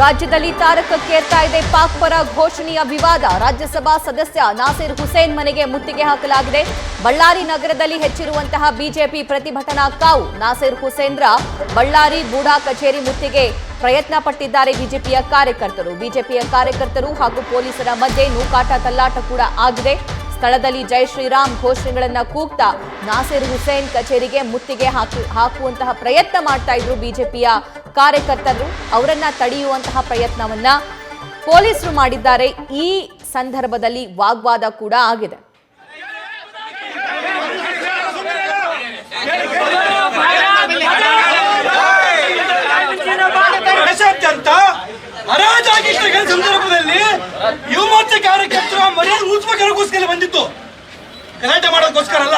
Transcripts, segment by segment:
ರಾಜ್ಯದಲ್ಲಿ ತಾರಕಕ್ಕೇರ್ತಾ ಇದೆ ಪಾಕ್ ಪರ ಘೋಷಣೆಯ ವಿವಾದ. ರಾಜ್ಯಸಭಾ ಸದಸ್ಯ ನಾಸಿರ್ ಹುಸೇನ್ ಮನೆಗೆ ಮುತ್ತಿಗೆ ಹಾಕಲಾಗಿದೆ. ಬಳ್ಳಾರಿ ನಗರದಲ್ಲಿ ಹೆಚ್ಚಿರುವಂತಹ ಬಿಜೆಪಿ ಪ್ರತಿಭಟನಾ ಕಾವು. ನಾಸಿರ್ ಹುಸೇನ್ರ ಬಳ್ಳಾರಿ ಬೂಡಾ ಕಚೇರಿ ಮುತ್ತಿಗೆ ಪ್ರಯತ್ನ ಪಟ್ಟಿದ್ದಾರೆ ಬಿಜೆಪಿಯ ಕಾರ್ಯಕರ್ತರು ಹಾಗೂ ಪೊಲೀಸರ ಮಧ್ಯೆ ನೂಕಾಟ ತಲ್ಲಾಟ ಕೂಡ ಆಗಿದೆ. ಸ್ಥಳದಲ್ಲಿ ಜೈ ಶ್ರೀರಾಮ್ ಘೋಷಣೆಗಳನ್ನ ಕೂಗ್ತಾ ನಾಸಿರ್ ಹುಸೇನ್ ಕಚೇರಿಗೆ ಮುತ್ತಿಗೆ ಹಾಕುವಂತಹ ಪ್ರಯತ್ನ ಮಾಡ್ತಾ ಇದ್ರು ಬಿಜೆಪಿಯ ಕಾರ್ಯಕರ್ತರು. ಅವರನ್ನ ತಡೆಯುವಂತಹ ಪ್ರಯತ್ನವನ್ನ ಪೊಲೀಸರು ಮಾಡಿದ್ದಾರೆ. ಈ ಸಂದರ್ಭದಲ್ಲಿ ವಾಗ್ವಾದ ಕೂಡ ಆಗಿದೆ. ಸಂದರ್ಭದಲ್ಲಿ ಯುವ ಮೋರ್ಚಾ ಕಾರ್ಯಕರ್ತರು ಮರ್ಯಾದೆ ಉಳಿಸಬೇಕಾಗೋಸ್ಕರ ಬಂದಿತ್ತು, ಗಲಾಟೆ ಮಾಡೋದಕ್ಕೋಸ್ಕರ ಅಲ್ಲ.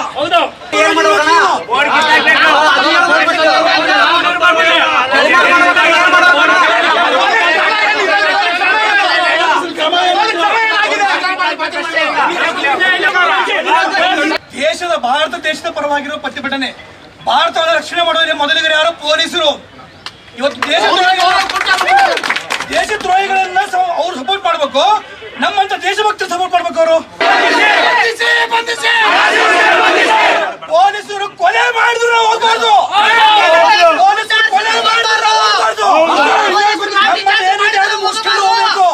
ಭಾರತ ದೇಶದ ಪರವಾಗಿರೋ ಪ್ರತಿಭಟನೆ, ಭಾರತವನ್ನು ರಕ್ಷಣೆ ಮಾಡೋದ್ರೆ ಮೊದಲಿಗರು ಯಾರು? ಪೊಲೀಸರು. ಇವತ್ತು ದೇಶದ್ರೋಹಿಗಳನ್ನ ಅವ್ರು ಸಪೋರ್ಟ್ ಮಾಡ್ಬೇಕು, ನಮ್ಮಂತ ದೇಶಭಕ್ತರು ಸಪೋರ್ಟ್ ಮಾಡ್ಬೇಕು. ಅವರು ಪೊಲೀಸರು ಕೊಲೆ ಮಾಡಿದ್ರು ನಾವು ಹೋಗ್ಬಾರ್ದು. ಪೊಲೀಸರು ಕೊಲೆ ಮಾಡಿದ್ರು ಹೋಗ್ಬಾರ್ದು. ಮುಷ್ಕರ ಹೋಗ್ಬೇಕು.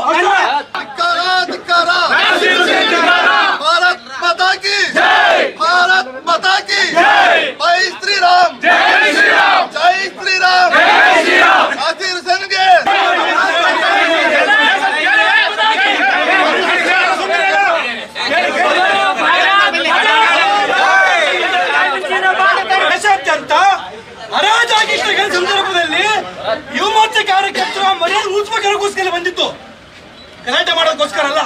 ಭಾರತ್ ಮಾತಾ ಕಿ ಜೈ, ಭಾರತ್ ಮಾತಾ ಕಿ ಜೈ, ಜೈ ಶ್ರೀರಾಮ್, ಜೈ ಶ್ರೀರಾಮ್, ಜೈ ಶ್ರೀರಾಮ್, ಜೈ ಶ್ರೀರಾಮ್. ನಾಸಿರ್ ಹುಸೇನ್ಗೆ ಸಂದರ್ಭದಲ್ಲಿ ಯುವ ಮೋರ್ಚಾ ಕಾರ್ಯಕರ್ತರು ಮರ್ಯಾದೆ ಉಳಿಸಬೇಕಾಗೋಸ್ಕರ ಬಂದಿತ್ತು, ಗಲಾಟೆ ಮಾಡೋದಕ್ಕೋಸ್ಕರ ಅಲ್ಲ.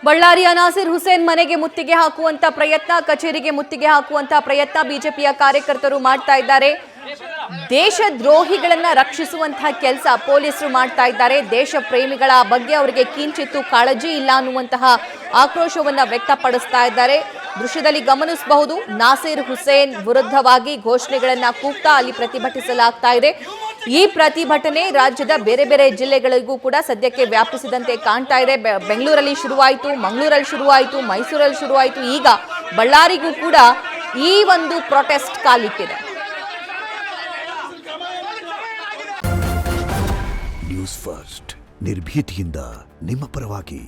ಬಳ್ಳಾರಿಯ ನಾಸಿರ್ ಹುಸೇನ್ ಮನೆಗೆ ಮುತ್ತಿಗೆ ಹಾಕುವಂತ ಪ್ರಯತ್ನ, ಕಚೇರಿಗೆ ಮುತ್ತಿಗೆ ಹಾಕುವಂತ ಪ್ರಯತ್ನ ಬಿಜೆಪಿಯ ಕಾರ್ಯಕರ್ತರು ಮಾಡ್ತಾ ಇದ್ದಾರೆ. ದೇಶದ್ರೋಹಿಗಳನ್ನ ರಕ್ಷಿಸುವಂತಹ ಕೆಲಸ ಪೊಲೀಸರು ಮಾಡ್ತಾ ಇದ್ದಾರೆ. ದೇಶ ಪ್ರೇಮಿಗಳ ಬಗ್ಗೆ ಅವರಿಗೆ ಕಿಂಚಿತ್ತು ಕಾಳಜಿ ಇಲ್ಲ ಅನ್ನುವಂತಹ ಆಕ್ರೋಶವನ್ನ ವ್ಯಕ್ತಪಡಿಸ್ತಾ ಇದ್ದಾರೆ. ದೃಶ್ಯದಲ್ಲಿ ಗಮನಿಸಬಹುದು, ನಾಸಿರ್ ಹುಸೇನ್ ವಿರುದ್ಧವಾಗಿ ಘೋಷಣೆಗಳನ್ನ ಕೂಗ್ತಾ ಅಲ್ಲಿ ಪ್ರತಿಭಟಿಸಲಾಗ್ತಾ ಇದೆ. ಈ ಪ್ರತಿಭಟನೆ ರಾಜ್ಯದ ಬೇರೆ ಬೇರೆ ಜಿಲ್ಲೆಗಳಿಗೂ ಕೂಡ ಸದ್ಯಕ್ಕೆ ವ್ಯಾಪಿಸಿದಂತೆ ಕಾಣ್ತಾ ಇದೆ. ಬೆಂಗಳೂರಲ್ಲಿ ಶುರುವಾಯಿತು, ಮಂಗಳೂರಲ್ಲಿ ಶುರುವಾಯಿತು, ಮೈಸೂರಲ್ಲಿ ಶುರುವಾಯಿತು, ಈಗ ಬಳ್ಳಾರಿಗೂ ಕೂಡ ಈ ಒಂದು ಪ್ರೊಟೆಸ್ಟ್ ಕಾಲಿಟ್ಟಿದೆ. ನ್ಯೂಸ್ ಫಸ್ಟ್ ನಿರ್ಭೀತಿಯಿಂದ ನಿಮ್ಮ ಪರವಾಗಿ.